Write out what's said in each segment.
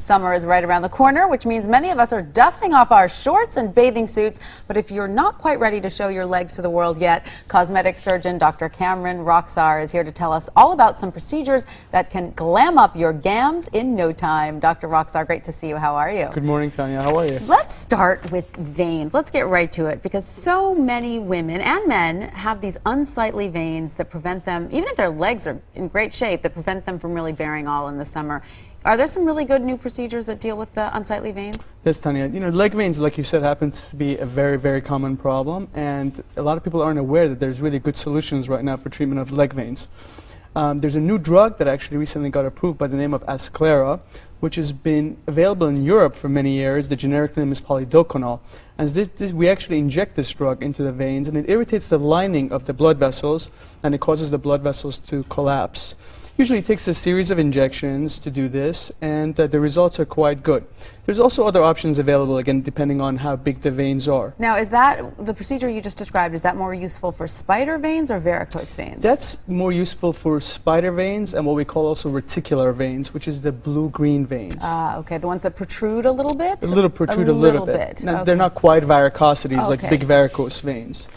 Summer is right around the corner, which means many of us are dusting off our shorts and bathing suits. But if you're not quite ready to show your legs to the world yet, cosmetic surgeon Dr. Cameron Rokhsar is here to tell us all about some procedures that can glam up your gams in no time. Dr. Rokhsar, great to see you. How are you? Good morning, Tanya. How are you? Let's start with veins. Let's get right to it, because so many women and men have these unsightly veins that prevent them, even if their legs are in great shape, that prevent them from really bearing all in the summer. Are there some really good new procedures that deal with the unsightly veins? Yes, Tanya. You know, leg veins, like you said, happens to be a very, very common problem, and a lot of people aren't aware that there's really good solutions right now for treatment of leg veins. There's a new drug that actually recently got approved by the name of Sclerotherapy, which has been available in Europe for many years. The generic name is polydoconal. And we actually inject this drug into the veins, and it irritates the lining of the blood vessels, and it causes the blood vessels to collapse. Usually it takes a series of injections to do this, and the results are quite good. There's also other options available, again, depending on how big the veins are. Now, is that, the procedure you just described, is that more useful for spider veins or varicose veins? That's more useful for spider veins and what we call also reticular veins, which is the blue-green veins. Ah, okay. The ones that protrude a little bit? Protrude a little bit. Now, okay. They're not quite varicosities Okay. like big varicose veins.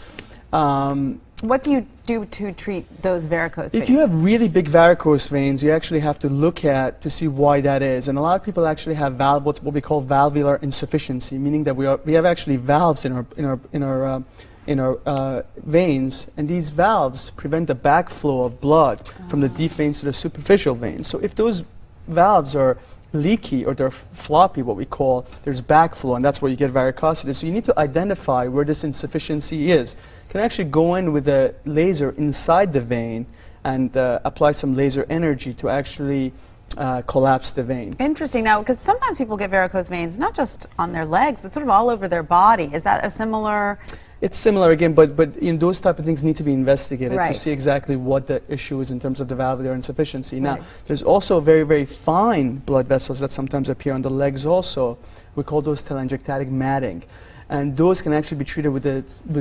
What do you do to treat those varicose veins? If you have really big varicose veins, you actually have to look at to see why that is. And a lot of people actually have what we call valvular insufficiency, meaning that we have actually valves in our veins, and these valves prevent the backflow of blood from the deep veins to the superficial veins. So if those valves are leaky or they're floppy, what we call, there's backflow, and that's where you get varicosity. So you need to identify where this insufficiency is. You can actually go in with a laser inside the vein and apply some laser energy to actually collapse the vein. Interesting. Now, because sometimes people get varicose veins, not just on their legs, but sort of all over their body. Is that a similar... It's similar again, but you know, those type of things need to be investigated Right. to see exactly what the issue is in terms of the valvular insufficiency. Now, Right. there's also very, very fine blood vessels that sometimes appear on the legs also. We call those telangiectatic matting. And those can actually be treated with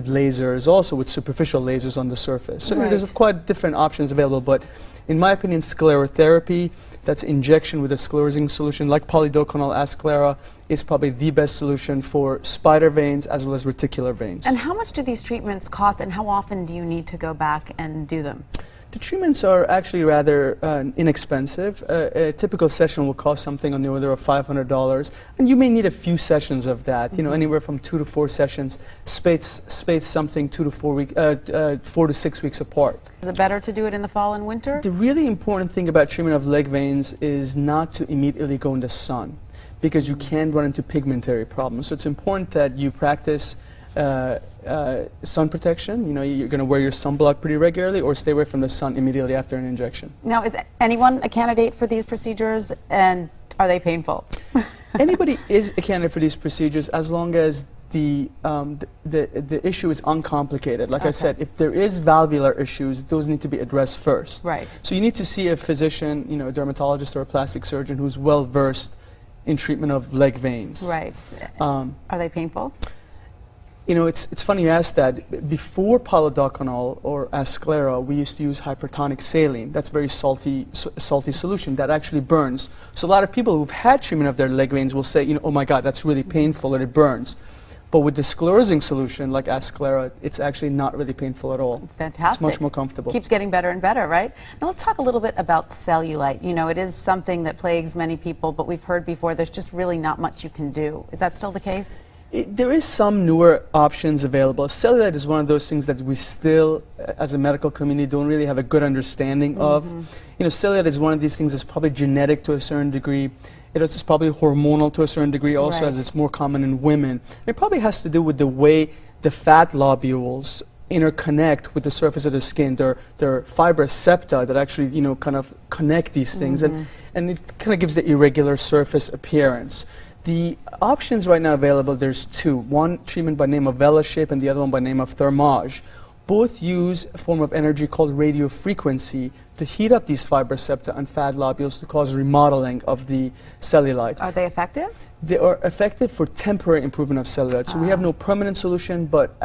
lasers, also with superficial lasers on the surface. So Right. there's quite different options available, but in my opinion, sclerotherapy, that's injection with a sclerosing solution like polydoconal Sclera, is probably the best solution for spider veins as well as reticular veins. And how much do these treatments cost, and how often do you need to go back and do them? The treatments are actually rather inexpensive. A typical session will cost something on the order of $500, and you may need a few sessions of that. You know, anywhere from 2 to 4 sessions, spaced something 4 to 6 weeks apart. Is it better to do it in the fall and winter? The really important thing about treatment of leg veins is not to immediately go in the sun, because you can run into pigmentary problems. So it's important that you practice sun protection. You know, you're going to wear your sunblock pretty regularly, or stay away from the sun immediately after an injection. Now, is anyone a candidate for these procedures, and are they painful? Anybody is a candidate for these procedures as long as the issue is uncomplicated. Like I said, if there is valvular issues, those need to be addressed first. Right. So you need to see a physician, you know, a dermatologist or a plastic surgeon who's well versed in treatment of leg veins. Right. Are they painful? You know, it's funny you ask that. Before polydoconal or Sclera, we used to use hypertonic saline. That's a very salty solution that actually burns. So a lot of people who've had treatment of their leg veins will say, you know, oh my God, that's really painful and it burns. But with the sclerosing solution, like Sclera, it's actually not really painful at all. Fantastic. It's much more comfortable. Keeps getting better and better, right? Now let's talk a little bit about cellulite. You know, it is something that plagues many people, but we've heard before there's just really not much you can do. Is that still the case? There is some newer options available. Cellulite is one of those things that we still, as a medical community, don't really have a good understanding of. You know, cellulite is one of these things that's probably genetic to a certain degree. It's probably hormonal to a certain degree also, as it's more common in women. It probably has to do with the way the fat lobules interconnect with the surface of the skin. They're fibrous septa that actually, you know, kind of connect these things, and it kind of gives the irregular surface appearance. The options right now available, there's two. One treatment by name of VeloShape and the other one by name of Thermage. Both use a form of energy called radio frequency to heat up these fibrous septa and fat lobules to cause remodeling of the cellulite. Are they effective? They are effective for temporary improvement of cellulite. So we have no permanent solution, but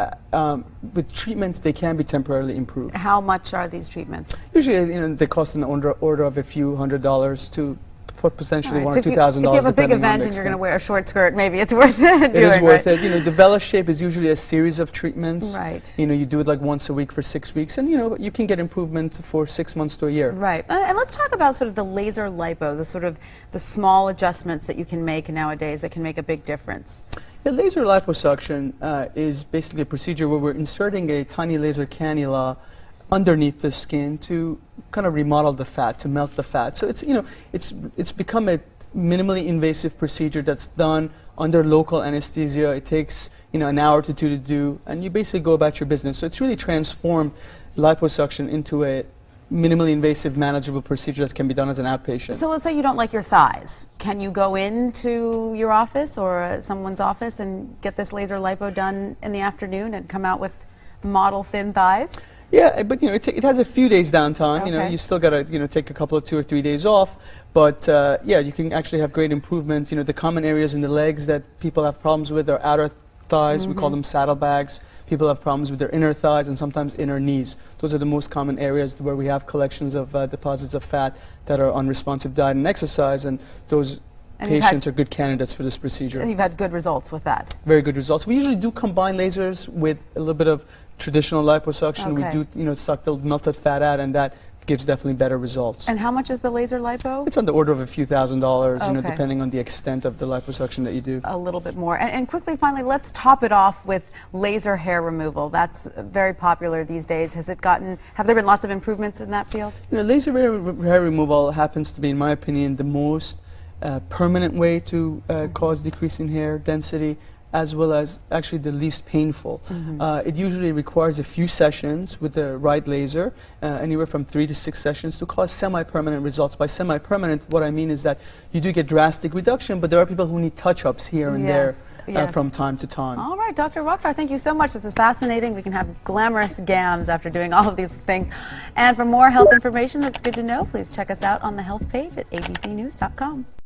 with treatments, they can be temporarily improved. How much are these treatments? Usually, you know, they cost in the order of a few $100s to potentially All right, $1,000 so or $2,000. if you have a big depending on event the and you're going to extent. wear a short skirt, maybe it's worth it doing, It is worth right? it. You know, the Vela shape is usually a series of treatments. Right. You know, you do it like once a week for 6 weeks, and you know, you can get improvement for 6 months to a year. Right. And let's talk about sort of the laser lipo, the sort of the small adjustments that you can make nowadays that can make a big difference. Yeah, laser liposuction is basically a procedure where we're inserting a tiny laser cannula underneath the skin to kind of remodel the fat, to melt the fat. So it's, you know, it's become a minimally invasive procedure that's done under local anesthesia. It takes, you know, an hour to two to do, and you basically go about your business. So it's really transformed liposuction into a minimally invasive, manageable procedure that can be done as an outpatient. So let's say you don't like your thighs. Can you go into your office or someone's office and get this laser lipo done in the afternoon and come out with model thin thighs? Yeah, but you know, it has a few days downtime. You know, Okay. you still gotta, you know, take a couple of 2 or 3 days off. But yeah, you can actually have great improvements. You know, the common areas in the legs that people have problems with are outer thighs. We call them saddlebags. People have problems with their inner thighs and sometimes inner knees. Those are the most common areas where we have collections of deposits of fat that are unresponsive diet and exercise, and those And you've had- patients are good candidates for this procedure. And you've had good results with that. Very good results. We usually do combine lasers with a little bit of traditional liposuction. Okay. We do, you know, suck the melted fat out, and that gives definitely better results. And how much is the laser lipo? It's on the order of a few $1,000s, you know, Okay. depending on the extent of the liposuction that you do. A little bit more. And quickly, finally, let's top it off with laser hair removal. That's very popular these days. Have there been lots of improvements in that field? You know, laser hair removal happens to be, in my opinion, the most permanent way to cause decrease in hair density, as well as actually the least painful. It usually requires a few sessions with the right laser, anywhere from 3 to 6 sessions, to cause semi-permanent results. By semi-permanent, what I mean is that you do get drastic reduction, but there are people who need touch-ups here and there Yes. from time to time. All right, Dr. Rokhsar, thank you so much. This is fascinating. We can have glamorous gams after doing all of these things. And for more health information that's good to know, please check us out on the health page at abcnews.com.